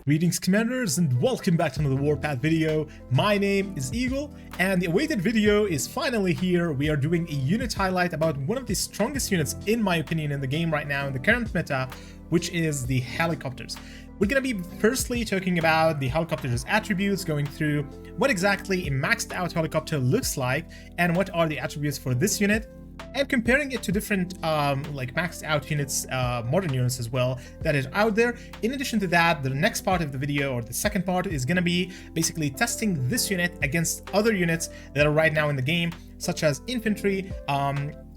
Greetings commanders and welcome back to another Warpath video. My name is Eagle and the awaited video is finally here. We are doing a unit highlight about one of the strongest units in my opinion in the game right now in the current meta, which is the helicopters. We're going to be firstly talking about the helicopter's attributes, going through what exactly a maxed out helicopter looks like and what are the attributes for this unit, and comparing it to different like maxed out units, modern units as well that is out there. In addition to that, the next part of the video, or the second part, is going to be basically testing this unit against other units that are right now in the game, such as infantry,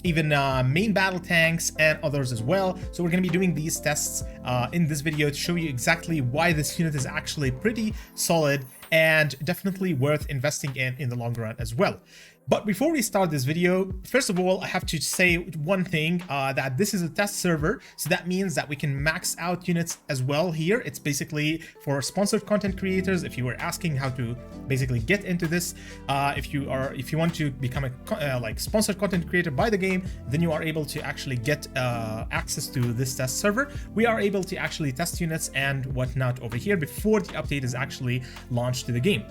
even main battle tanks and others as well. So we're going to be doing these tests in this video to show you exactly why this unit is actually pretty solid and definitely worth investing in the long run as well. But before we start this video, first of all, I have to say one thing, that this is a test server, so that means that we can max out units as well here. It's basically for sponsored content creators. If you were asking how to basically get into this, if you want to become a like sponsored content creator by the game, then you are able to actually get access to this test server. We are able to actually test units and whatnot over here before the update is actually launched to the game.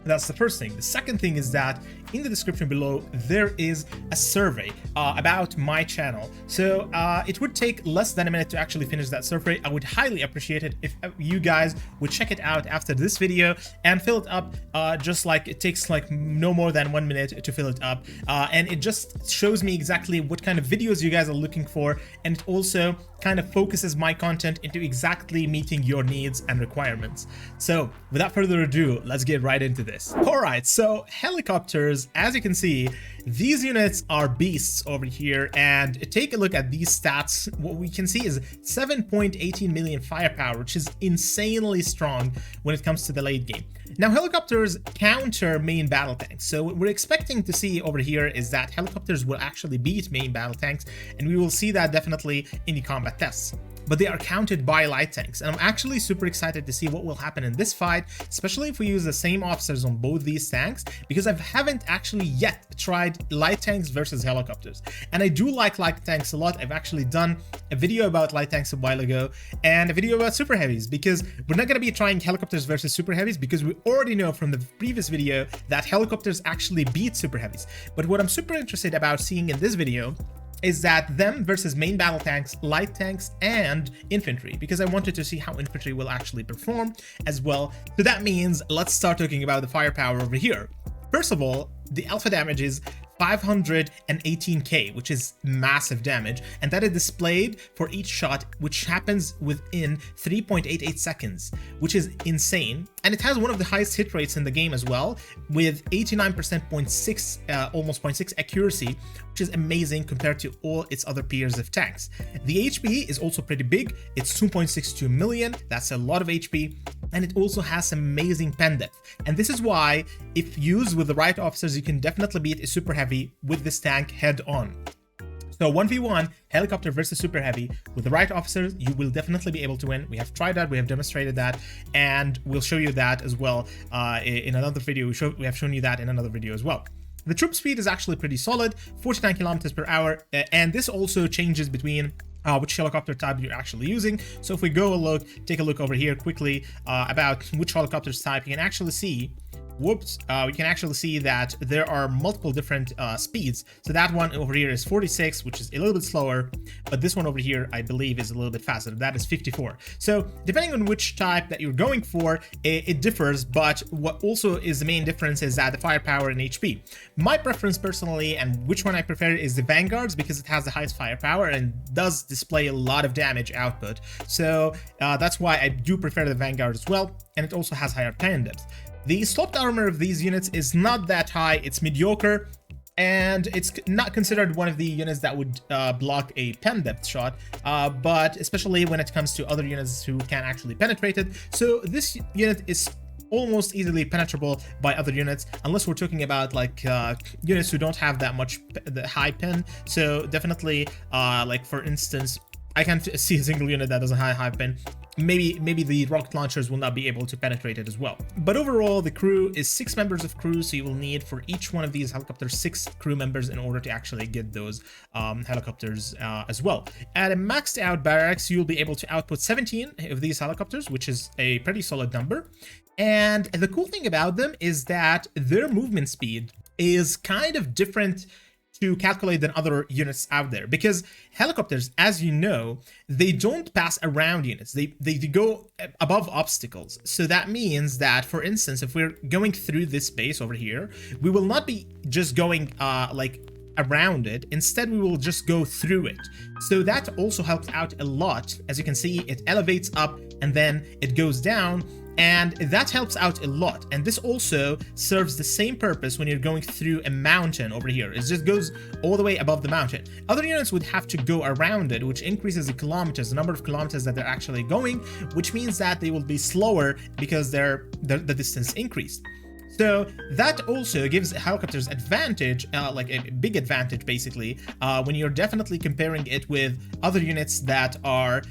That's the first thing. The second thing is that in the description below, there is a survey about my channel. So it would take less than a minute to actually finish that survey. I would highly appreciate it if you guys would check it out after this video and fill it up. Just like it takes like no more than 1 minute to fill it up. And it just shows me exactly what kind of videos you guys are looking for. And it also kind of focuses my content into exactly meeting your needs and requirements. So without further ado, let's get right into this. All right, so helicopters, as you can see, these units are beasts over here, and take a look at these stats. What we can see is 7.18 million firepower, which is insanely strong when it comes to the late game. Now, helicopters counter main battle tanks, so what we're expecting to see over here is that helicopters will actually beat main battle tanks, and we will see that definitely in the combat tests. But they are counted by light tanks, and I'm actually super excited to see what will happen in this fight, especially if we use the same officers on both these tanks, because I haven't actually yet tried light tanks versus helicopters, and I do like light tanks a lot. I've actually done a video about light tanks a while ago and a video about super heavies, because we're not going to be trying helicopters versus super heavies because we already know from the previous video that helicopters actually beat super heavies. But what I'm super interested about seeing in this video is that them versus main battle tanks, light tanks, and infantry, because I wanted to see how infantry will actually perform as well. So that means let's start talking about the firepower over here. First of all, the alpha damage is 518k, which is massive damage, and that is displayed for each shot, which happens within 3.88 seconds, which is insane. And it has one of the highest hit rates in the game as well, with 89% almost 0.6 accuracy, which is amazing compared to all its other peers of tanks. The HP is also pretty big. It's 2.62 million. That's a lot of HP. And it also has amazing pen depth. And this is why, if used with the right officers, you can definitely beat a super heavy with this tank head on. So 1v1 helicopter versus super heavy with the right officers, you will definitely be able to win. We have tried that, we have demonstrated that, and we'll show you that as well in another video. We have shown you that in another video as well. The troop speed is actually pretty solid, 49 kilometers per hour, and this also changes between which helicopter type you're actually using. So if we take a look over here quickly about which helicopters type, you can actually see, we can actually see that there are multiple different speeds. So that one over here is 46, which is a little bit slower, but this one over here, I believe, is a little bit faster. That is 54. So depending on which type that you're going for, it differs, but what also is the main difference is that the firepower and HP. My preference personally, and which one I prefer, is the Vanguards, because it has the highest firepower and does display a lot of damage output. So that's why I do prefer the Vanguard as well, and it also has higher pen depth. The sloped armor of these units is not that high, it's mediocre, and it's not considered one of the units that would block a pen depth shot, but especially when it comes to other units who can actually penetrate it. So this unit is almost easily penetrable by other units, unless we're talking about like units who don't have that much the high pen. So definitely like for instance, I can't see a single unit that doesn't have high pen. maybe the rocket launchers will not be able to penetrate it as well. But overall, the crew is 6 members of crew, so you will need for each one of these helicopters 6 crew members in order to actually get those helicopters as well. At a maxed out barracks, you'll be able to output 17 of these helicopters, which is a pretty solid number. And the cool thing about them is that their movement speed is kind of different to calculate than other units out there, because helicopters, as you know, they don't pass around units. They go above obstacles. So that means that, for instance, if we're going through this space over here, we will not be just going like around it. Instead, we will just go through it. So that also helps out a lot. As you can see, it elevates up and then it goes down, and that helps out a lot. And this also serves the same purpose when you're going through a mountain over here. It just goes all the way above the mountain. Other units would have to go around it, which increases the kilometers, the number of kilometers that they're actually going, which means that they will be slower because the distance increased. So that also gives helicopters advantage, like a big advantage basically, when you're definitely comparing it with other units that are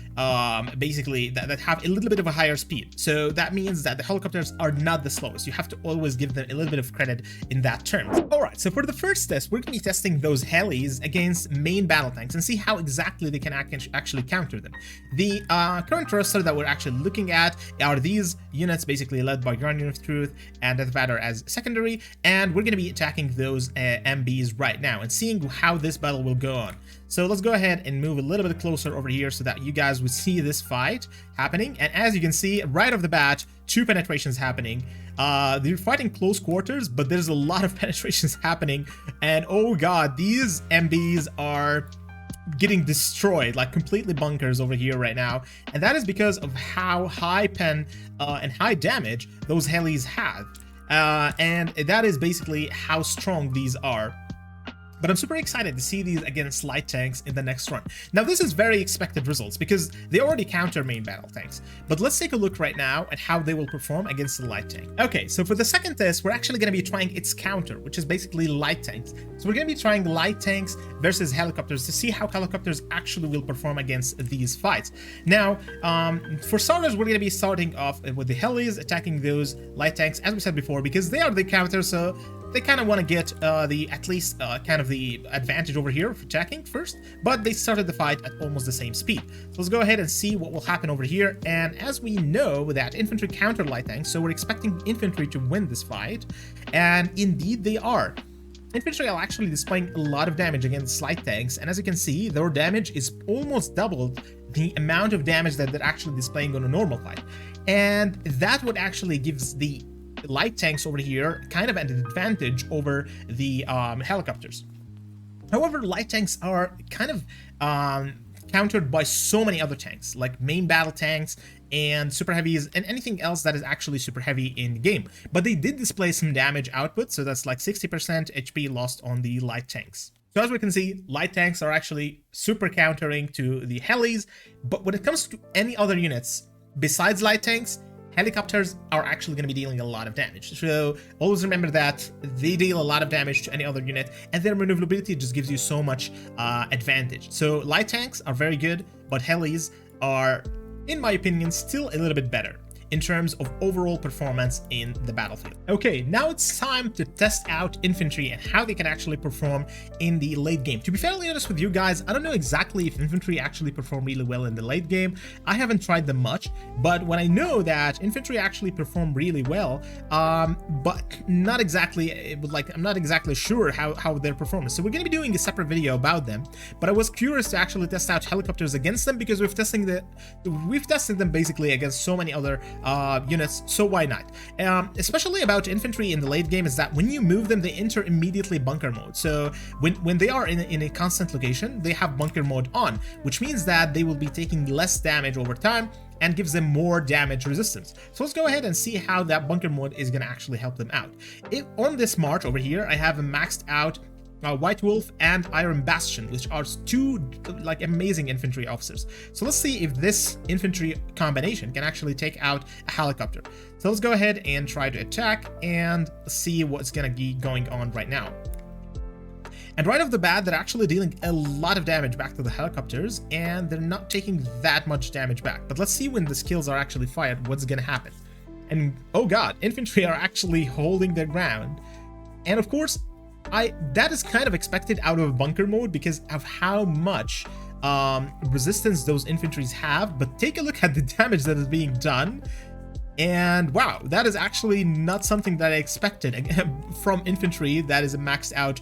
basically that have a little bit of a higher speed. So that means that the helicopters are not the slowest. You have to always give them a little bit of credit in that term. Alright, so for the first test, we're going to be testing those helis against main battle tanks and see how exactly they can actually counter them. The current roster that we're actually looking at are these units basically led by Guardian of Truth and Death Vador as secondary, and we're going to be attacking those MBs right now and seeing how this battle will go on. So let's go ahead and move a little bit closer over here so that you guys would see this fight happening. And as you can see right off the bat, 2 penetrations happening. They're fighting close quarters, but there's a lot of penetrations happening, and oh god, these MBs are getting destroyed, like completely bunkers over here right now. And that is because of how high pen and high damage those helis have. And that is basically how strong these are. But I'm super excited to see these against light tanks in the next run. Now, this is very expected results because they already counter main battle tanks. But let's take a look right now at how they will perform against the light tank. Okay, so for the second test, we're actually going to be trying its counter, which is basically light tanks. So we're going to be trying light tanks versus helicopters to see how helicopters actually will perform against these fights. Now, for starters, we're going to be starting off with the helis attacking those light tanks, as we said before, because they are the counter, so they kind of want to get at least kind of the advantage over here for attacking first, but they started the fight at almost the same speed. So let's go ahead and see what will happen over here. And as we know that infantry counter light tanks, so we're expecting infantry to win this fight, and indeed they are. Infantry are actually displaying a lot of damage against light tanks, and as you can see, their damage is almost doubled the amount of damage that they're actually displaying on a normal fight. And that would actually gives the light tanks over here kind of an advantage over the helicopters. However, light tanks are kind of countered by so many other tanks, like main battle tanks and super heavies and anything else that is actually super heavy in the game. But they did display some damage output, so that's like 60% HP lost on the light tanks. So as we can see, light tanks are actually super countering to the helis, but when it comes to any other units besides light tanks, helicopters are actually going to be dealing a lot of damage. So always remember that they deal a lot of damage to any other unit, and their maneuverability just gives you so much advantage. So light tanks are very good, but helis are, in my opinion, still a little bit better in terms of overall performance in the battlefield. Okay, now it's time to test out infantry and how they can actually perform in the late game. To be fairly honest with you guys, I don't know exactly if infantry actually perform really well in the late game. I haven't tried them much, but when I know that infantry actually perform really well, but not exactly, I'm not exactly sure how they're performing. So we're gonna be doing a separate video about them, but I was curious to actually test out helicopters against them because we've tested them basically against so many other units, so why not? Especially about infantry in the late game is that when you move them, they enter immediately bunker mode. So when they are in a constant location, they have bunker mode on, which means that they will be taking less damage over time and gives them more damage resistance. So let's go ahead and see how that bunker mode is going to actually help them out. On this march over here, I have a maxed out White Wolf and Iron Bastion, which are 2 like amazing infantry officers. So let's see if this infantry combination can actually take out a helicopter. So let's go ahead and try to attack and see what's gonna be going on right now. And right off the bat, they're actually dealing a lot of damage back to the helicopters, and they're not taking that much damage back. But let's see when the skills are actually fired, what's gonna happen. And oh god, infantry are actually holding their ground. And of course, that is kind of expected out of bunker mode because of how much resistance those infantries have. But take a look at the damage that is being done. And wow, that is actually not something that I expected from infantry that is maxed out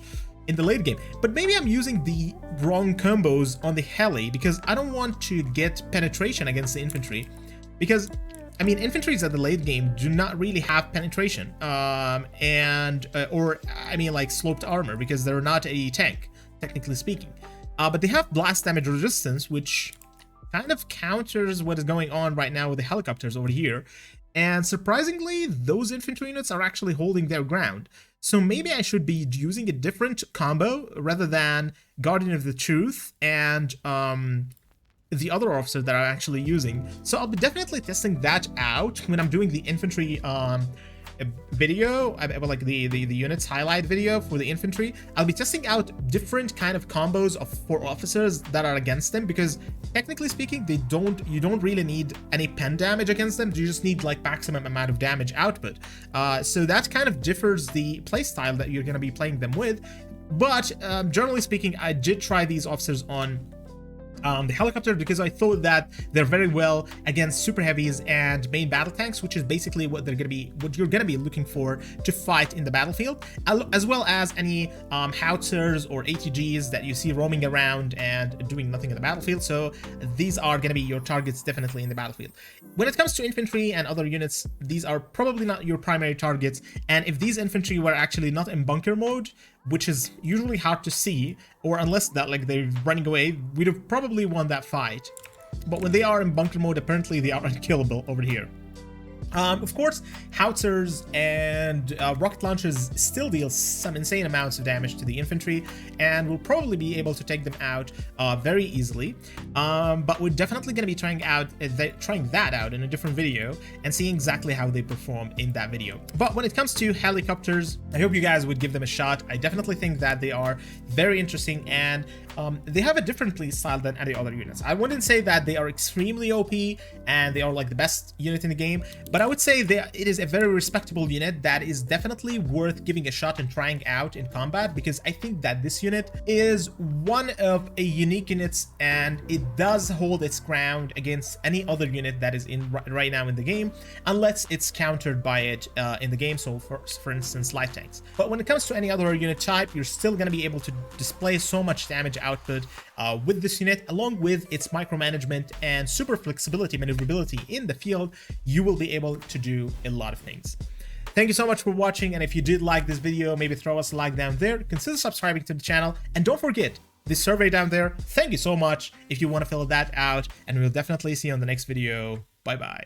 in the late game. But maybe I'm using the wrong combos on the heli because I don't want to get penetration against the infantry. Because, I mean, infantries at the late game do not really have penetration. Or I mean, like sloped armor, because they're not a tank, technically speaking. But they have blast damage resistance, which kind of counters what is going on right now with the helicopters over here. And surprisingly, those infantry units are actually holding their ground. So maybe I should be using a different combo rather than Guardian of the Truth and the other officer that I'm actually using. So I'll be definitely testing that out when I'm doing the infantry video, like the units highlight video for the infantry. I'll be testing out different kind of combos for officers that are against them, because technically speaking, you don't really need any pen damage against them. You just need like maximum amount of damage output. So that kind of differs the playstyle that you're going to be playing them with. But generally speaking, I did try these officers on the helicopter because I thought that they're very well against super heavies and main battle tanks, which is basically what you're gonna be looking for to fight in the battlefield, as well as any howitzers or ATGs that you see roaming around and doing nothing in the battlefield. So these are gonna be your targets definitely in the battlefield. When it comes to infantry and other units, these are probably not your primary targets. And if these infantry were actually not in bunker mode, which is usually hard to see, or unless that like they're running away, we'd have probably won that fight. But when they are in bunker mode, apparently they are unkillable over here. Of course, howitzers and rocket launchers still deal some insane amounts of damage to the infantry, and we'll probably be able to take them out very easily. But we're definitely going to be trying that out in a different video and seeing exactly how they perform in that video. But when it comes to helicopters, I hope you guys would give them a shot. I definitely think that they are very interesting, and they have a different play style than any other units. I wouldn't say that they are extremely OP and they are like the best unit in the game, but I would say it is a very respectable unit that is definitely worth giving a shot and trying out in combat, because I think that this unit is one of a unique units and it does hold its ground against any other unit that is in right now in the game, unless it's countered by it in the game. So for instance, light tanks. But when it comes to any other unit type, you're still going to be able to display so much damage output with this unit, along with its micromanagement and super flexibility, maneuverability in the field. You will be able to do a lot of things. Thank you so much for watching, and if you did like this video, maybe throw us a like down there, consider subscribing to the channel, and don't forget the survey down there. Thank you so much if you want to fill that out, and we'll definitely see you on the next video. Bye bye.